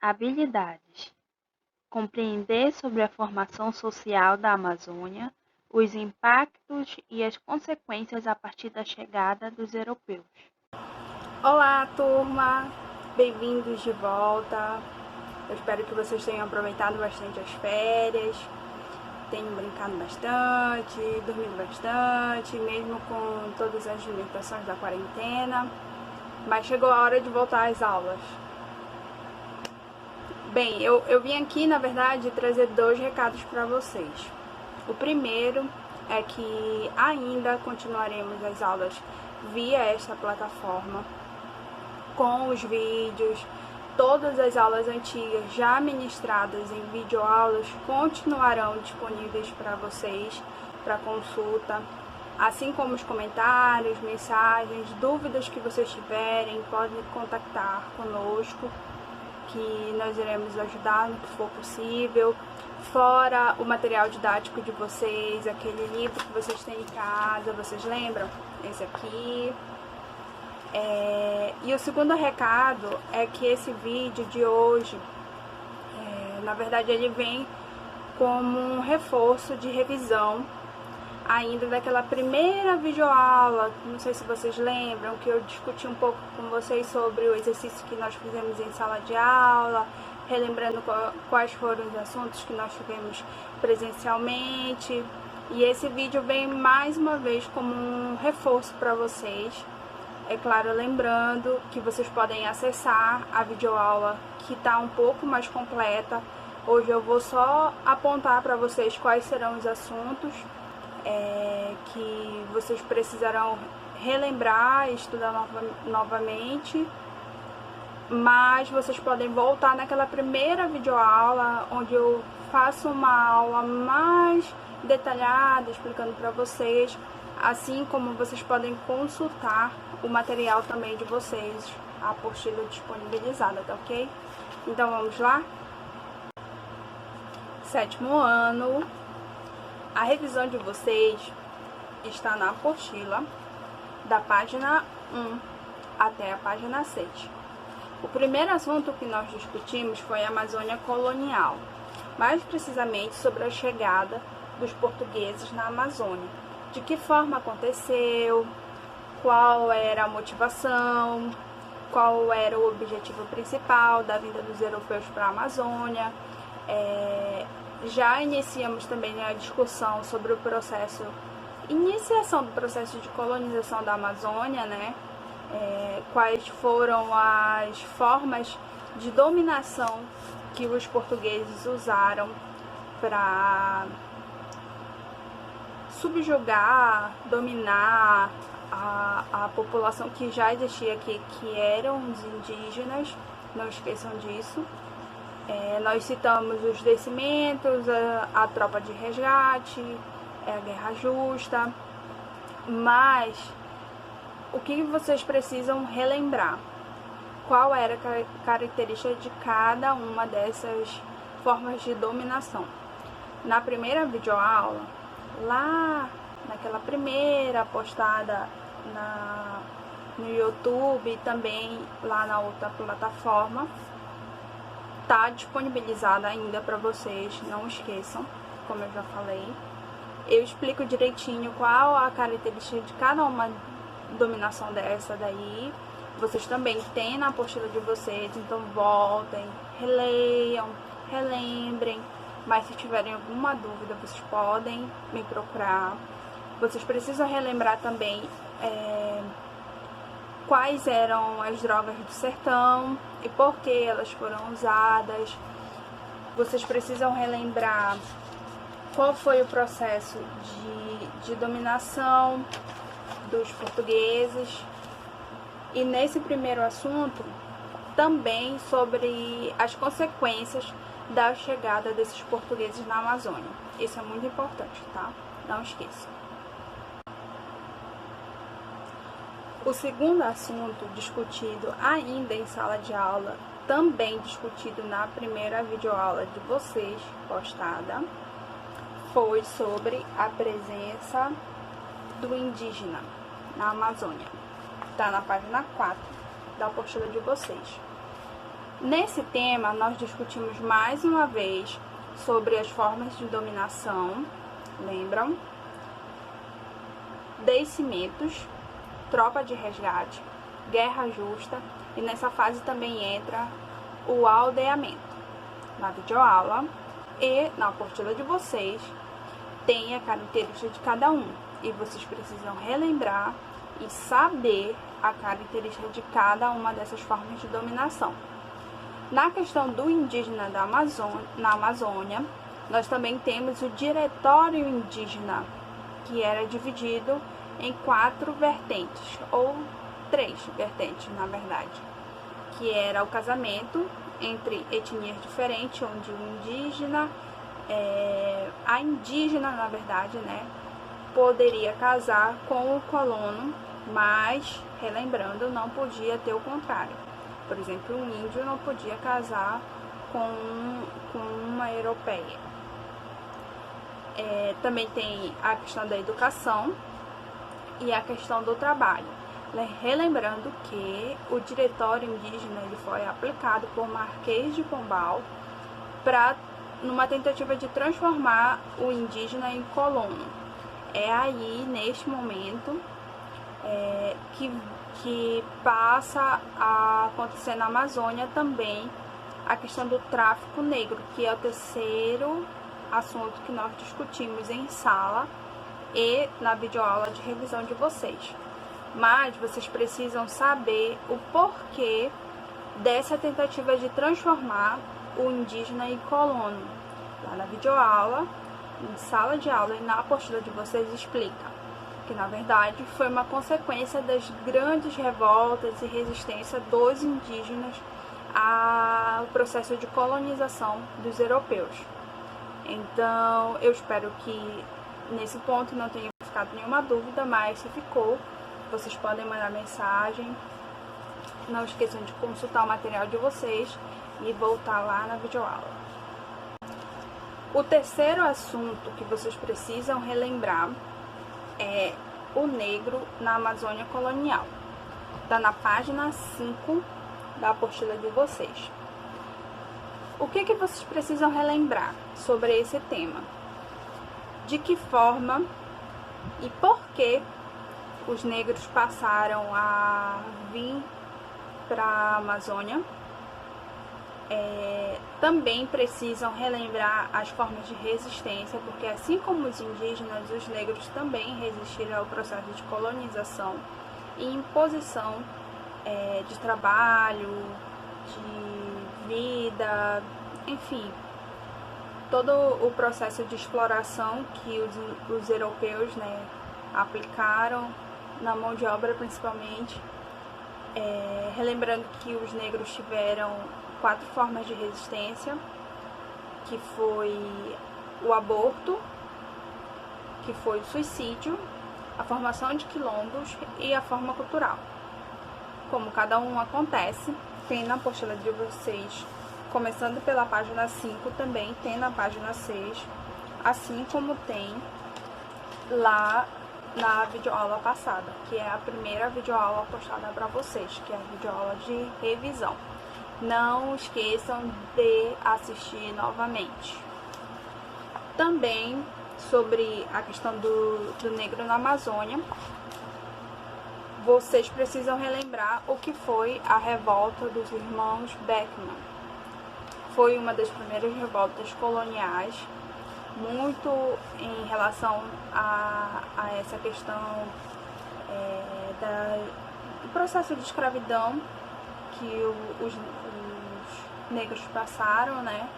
Habilidades: compreender sobre a formação social da Amazônia, os impactos e as consequências a partir da chegada dos europeus. Olá, turma! Bem-vindos de volta. Eu espero que vocês tenham aproveitado bastante as férias, tenham brincado bastante, dormido bastante, mesmo com todas as limitações da quarentena. Mas chegou a hora de voltar às aulas. Bem, eu vim aqui, na verdade, trazer 2 recados para vocês. O primeiro é que ainda continuaremos as aulas via esta plataforma, com os vídeos. Todas as aulas antigas já ministradas em videoaulas continuarão disponíveis para vocês, para consulta, assim como os comentários, mensagens, dúvidas que vocês tiverem, podem contactar conosco, que nós iremos ajudar no que for possível, fora o material didático de vocês, aquele livro que vocês têm em casa, vocês lembram? Esse aqui. E o segundo recado é que esse vídeo de hoje, na verdade, ele vem como um reforço de revisão ainda daquela primeira videoaula. Não sei se vocês lembram que eu discuti um pouco com vocês sobre o exercício que nós fizemos em sala de aula, relembrando quais foram os assuntos que nós tivemos presencialmente. E esse vídeo vem mais uma vez como um reforço para vocês. É claro, lembrando que vocês podem acessar a videoaula, que está um pouco mais completa. Hoje eu vou só apontar para vocês quais serão os assuntos que vocês precisarão relembrar e estudar novamente. Mas vocês podem voltar naquela primeira videoaula, onde eu faço uma aula mais detalhada, explicando para vocês, assim como vocês podem consultar o material também de vocês, a apostila disponibilizada, tá ok? Então vamos lá? 7º ano, a revisão de vocês está na apostila, da página 1 até a página 6. O primeiro assunto que nós discutimos foi a Amazônia colonial, mais precisamente sobre a chegada dos portugueses na Amazônia. De que forma aconteceu, qual era a motivação, qual era o objetivo principal da vinda dos europeus para a Amazônia. Já iniciamos também a discussão sobre o iniciação do processo de colonização da Amazônia, né? Quais foram as formas de dominação que os portugueses usaram para subjugar, dominar a população que já existia aqui, que eram os indígenas, não esqueçam disso. Nós citamos os descimentos, a tropa de resgate, a guerra justa, mas o que vocês precisam relembrar? Qual era a característica de cada uma dessas formas de dominação? Na primeira videoaula, lá naquela primeira postada no YouTube e também lá na outra plataforma, tá disponibilizada ainda para vocês, não esqueçam, como eu já falei. Eu explico direitinho qual a característica de cada uma dominação dessa daí. Vocês também têm na apostila de vocês, então voltem, releiam, relembrem. Mas se tiverem alguma dúvida, vocês podem me procurar. Vocês precisam relembrar também quais eram as drogas do sertão e por que elas foram usadas. Vocês precisam relembrar qual foi o processo de dominação dos portugueses. E nesse primeiro assunto, também sobre as consequências da chegada desses portugueses na Amazônia. Isso é muito importante, tá? Não esqueçam. O segundo assunto discutido ainda em sala de aula, também discutido na primeira videoaula de vocês, postada, foi sobre a presença do indígena na Amazônia. Está na página 4 da apostila de vocês. Nesse tema, nós discutimos mais uma vez sobre as formas de dominação, lembram? Descimentos, tropa de resgate, guerra justa, e nessa fase também entra o aldeamento. Na videoaula e na apostila de vocês tem a característica de cada um, e vocês precisam relembrar e saber a característica de cada uma dessas formas de dominação. Na questão do indígena na Amazônia, nós também temos o diretório indígena, que era dividido em 4 vertentes, ou 3 vertentes, na verdade, que era o casamento entre etnias diferentes, onde o indígena, a indígena, na verdade, né, poderia casar com o colono, mas, relembrando, não podia ter o contrário. Por exemplo, um índio não podia casar com uma europeia. Também tem a questão da educação e a questão do trabalho. Relembrando que o diretório indígena ele foi aplicado por Marquês de Pombal numa tentativa de transformar o indígena em colono. É aí, neste momento, que passa a acontecer na Amazônia também a questão do tráfico negro, que é o terceiro assunto que nós discutimos em sala e na videoaula de revisão de vocês. Mas vocês precisam saber o porquê dessa tentativa de transformar o indígena em colono. Lá na videoaula, em sala de aula e na apostila de vocês explica que, na verdade, foi uma consequência das grandes revoltas e resistência dos indígenas ao processo de colonização dos europeus. Então, eu espero que nesse ponto não tenha ficado nenhuma dúvida, mas se ficou, vocês podem mandar mensagem. Não esqueçam de consultar o material de vocês e voltar lá na videoaula. O terceiro assunto que vocês precisam relembrar é o negro na Amazônia colonial. Está na página 5 da apostila de vocês. O que vocês precisam relembrar sobre esse tema? De que forma e por que os negros passaram a vir para a Amazônia? Também precisam relembrar as formas de resistência, porque assim como os indígenas, os negros também resistiram ao processo de colonização e imposição de trabalho, de vida, enfim, todo o processo de exploração que os europeus, né, aplicaram na mão de obra principalmente. Relembrando que os negros tiveram 4 formas de resistência, que foi o aborto, que foi o suicídio, a formação de quilombos e a forma cultural. Como cada um acontece, tem na apostila de vocês, começando pela página 5, também tem na página 6, assim como tem lá na videoaula passada, que é a primeira videoaula postada para vocês, que é a videoaula de revisão. Não esqueçam de assistir novamente. Também sobre a questão do negro na Amazônia, vocês precisam relembrar o que foi a revolta dos irmãos Beckman. Foi uma das primeiras revoltas coloniais, muito em relação a essa questão do processo de escravidão que os negros passaram, né?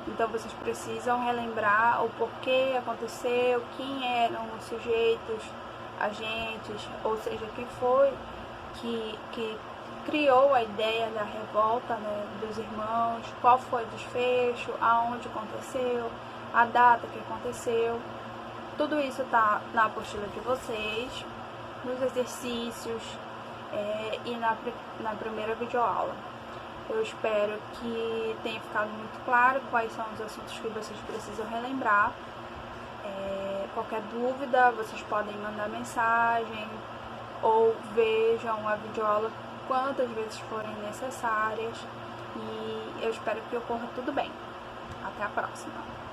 Então vocês precisam relembrar o porquê aconteceu, quem eram os sujeitos, agentes, ou seja, quem foi que criou a ideia da revolta, né, dos irmãos, qual foi o desfecho, aonde aconteceu, a data que aconteceu. Tudo isso está na apostila de vocês, nos exercícios e na primeira videoaula. Eu espero que tenha ficado muito claro quais são os assuntos que vocês precisam relembrar. Qualquer dúvida, vocês podem mandar mensagem ou vejam a videoaula quantas vezes forem necessárias. e eu espero que ocorra tudo bem. Até a próxima!